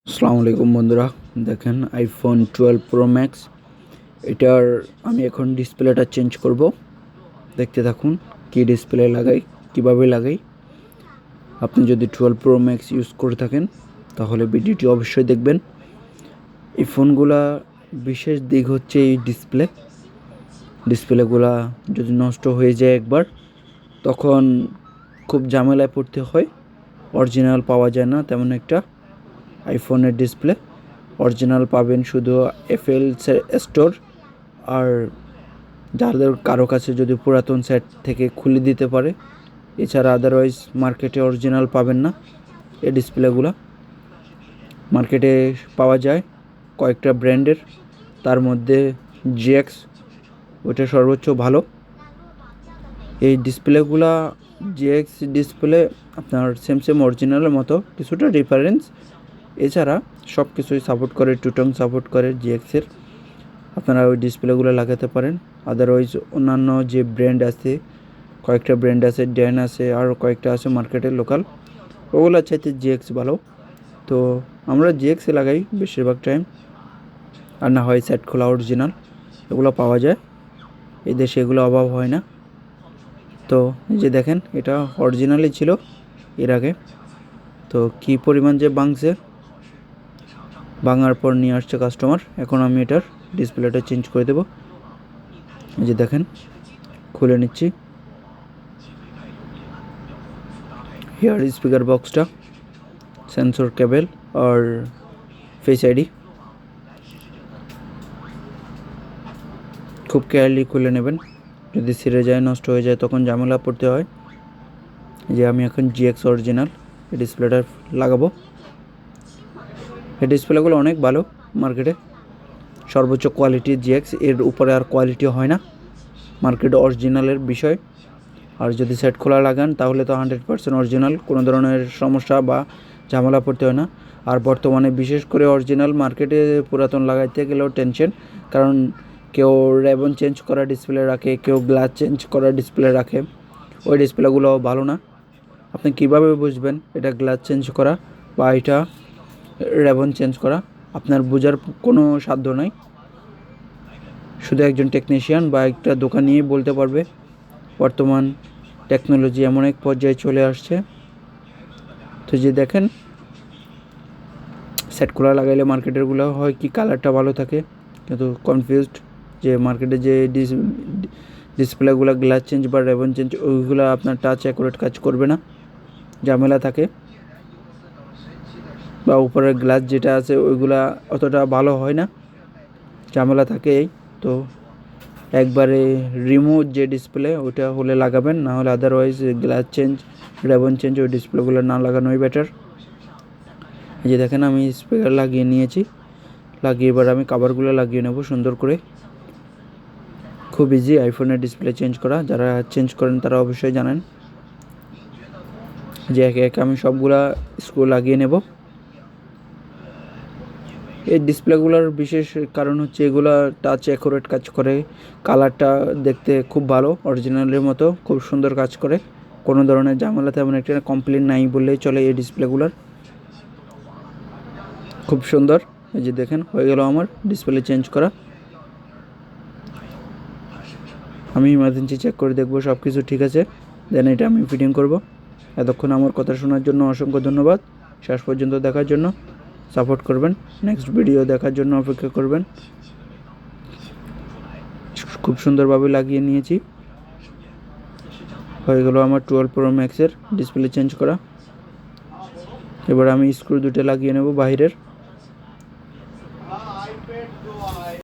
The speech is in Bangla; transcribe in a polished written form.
আসসালামু আলাইকুম বন্ধুরা, দেখেন আইফোন 12 প্রো ম্যাক্স। এটার আমি এখন ডিসপ্লেটা চেঞ্জ করব। দেখতে থাকুন কি ডিসপ্লে লাগাই, কিভাবে লাগাই। আপনি যদি 12 প্রো ম্যাক্স ইউজ করে থাকেন তাহলে ভিডিওটি অবশ্যই দেখবেন। এই ফোনগুলা বিশেষ দিক হচ্ছে এই ডিসপ্লেগুলা যদি নষ্ট হয়ে যায় একবার, তখন খুব ঝামেলায় পড়তে হয়। অরিজিনাল পাওয়া যায় না তেমন একটা। আইফোনের ডিসপ্লে অরিজিনাল পাবেন শুধু এফএল স্টোর, আর যাদের কারো কাছে যদি পুরাতন সেট থেকে খুলে দিতে পারে। এছাড়া আদারওয়াইজ মার্কেটে অরিজিনাল পাবেন না। এই ডিসপ্লেগুলো মার্কেটে পাওয়া যায় কয়েকটা ব্র্যান্ডের, তার মধ্যে জিএক্স ওইটা সর্বোচ্চ ভালো। এই ডিসপ্লেগুলা জিএক্স ডিসপ্লে আপনার সেম অরিজিনালের মতো, কিছুটা ডিফারেন্স। এছাড়া সব কিছুই সাপোর্ট করে, টুটং সাপোর্ট করে জিএক্সের। আপনারা ওই ডিসপ্লেগুলো লাগাতে পারেন। আদারওয়াইজ অন্যান্য যে ব্র্যান্ড আছে, কয়েকটা ব্র্যান্ড আছে, ড্যান আছে, আরও কয়েকটা আছে মার্কেটের লোকাল, ওগুলো চাইতে জিএক্স ভালো। তো আমরা জিএক্সে লাগাই বেশিরভাগ টাইম, আর না হয় সেট খোলা অরিজিনাল, এগুলো পাওয়া যায় এই দেশে, এগুলো অভাব হয় না। তো এই যে দেখেন, এটা অরিজিনালই ছিল এর আগে। তো কী পরিমাণ যে ভাঙছে, ভাঙার পর নিয়ে আসছে কাস্টমার। এখন আমি এটার ডিসপ্লেটা চেঞ্জ করে দেবো। এই যে দেখেন, খুলে নিচ্ছি। হিয়ার স্পিকার বক্সটা, সেন্সর কেবল আর ফেস আইডি। খুব কেয়ারলি খুলে নেবেন, যদি ছিঁড়ে যায়, নষ্ট হয়ে যায়, তখন ঝামেলা পড়তে হয়। যে আমি এখন জিএক্স অরিজিনাল এই ডিসপ্লেটা লাগাবো। এই ডিসপ্লেগুলো অনেক ভালো, মার্কেটে সর্বোচ্চ কোয়ালিটির জিএক্স, এর উপরে আর কোয়ালিটি হয় না মার্কেটে অরিজিনালের বিষয়। আর যদি সেট খোলা লাগান তাহলে তো 100% অরিজিনাল, কোনো ধরনের সমস্যা বা ঝামেলা পড়তে হয় না। আর বর্তমানে বিশেষ করে অরিজিনাল মার্কেটে পুরাতন লাগাইতে গেলেও টেনশন, কারণ কেউ রেবন চেঞ্জ করা ডিসপ্লে রাখে, কেউ গ্লাস চেঞ্জ করা ডিসপ্লে রাখে। ওই ডিসপ্লেগুলো ভালো না। আপনি কীভাবে বুঝবেন এটা গ্লাস চেঞ্জ করা বা এটা রেবন চেঞ্জ করা? আপনার বোঝার কোনো সাধ্য নাই, শুধু একজন টেকনিশিয়ান বা একটা দোকানিই বলতে পারবে। বর্তমান টেকনোলজি এমন এক পর্যায়ে চলে আসছে। তো যে দেখেন, সেট খোলা লাগাইলে মার্কেটেরগুলো হয় কি কালারটা ভালো থাকে, কিন্তু কনফিউজড যে মার্কেটে যে ডিসপ্লেগুলো গ্লাস চেঞ্জ বা রেবন চেঞ্জ, ওইগুলো আপনার টাচ অ্যাকুরেট কাজ করবে না, ঝামেলা থাকে। বা উপরের গ্লাস যেটা আছে ওইগুলা অতটা ভালো হয় না, ঝামেলা থাকে। এই তো একবারে রিমুভ যে ডিসপ্লে ওইটা হলে লাগাবেন, না হলে আদারওয়াইজ গ্লাস চেঞ্জ, রেবন চেঞ্জ ওই ডিসপ্লেগুলো না লাগানোই বেটার। এই যে দেখেন, আমি স্পিকার লাগিয়ে নিয়েছি, লাগিয়ে এবার আমি কভারগুলো লাগিয়ে নেব সুন্দর করে। খুব ইজি আইফোনের ডিসপ্লে চেঞ্জ করা, যারা চেঞ্জ করেন তারা অবশ্যই জানেন। যে একে একে আমি সবগুলা স্ক্রু লাগিয়ে নেব। এই ডিসপ্লেগুলোর বিশেষ কারণ হচ্ছে এগুলো টাচ অ্যাকুরেট কাজ করে, কালারটা দেখতে খুব ভালো, অরিজিনালের মতো খুব সুন্দর কাজ করে। কোনো ধরনের ঝামেলা তেমন একটা কমপ্লেন নাই বললেই চলে এই ডিসপ্লেগুলোর, খুব সুন্দর। এই যে দেখেন, হয়ে গেল আমার ডিসপ্লে চেঞ্জ করা। আমি ইমার্জেন্সি চেক করে দেখবো সব কিছু ঠিক আছে, দেন এটা আমি ফিটিং করব। এতক্ষণ আমার কথা শোনার জন্য অসংখ্য ধন্যবাদ। শেষ পর্যন্ত দেখার জন্য সাপোর্ট করবেন, নেক্সট ভিডিও দেখার জন্য অপেক্ষা করবেন। খুব সুন্দরভাবে লাগিয়ে নিয়েছি। হয়ে গেল আমার 12 প্রো ম্যাক্সের ডিসপ্লে চেঞ্জ করা। এবার আমি স্ক্রু দুটো লাগিয়ে নেব বাহিরের।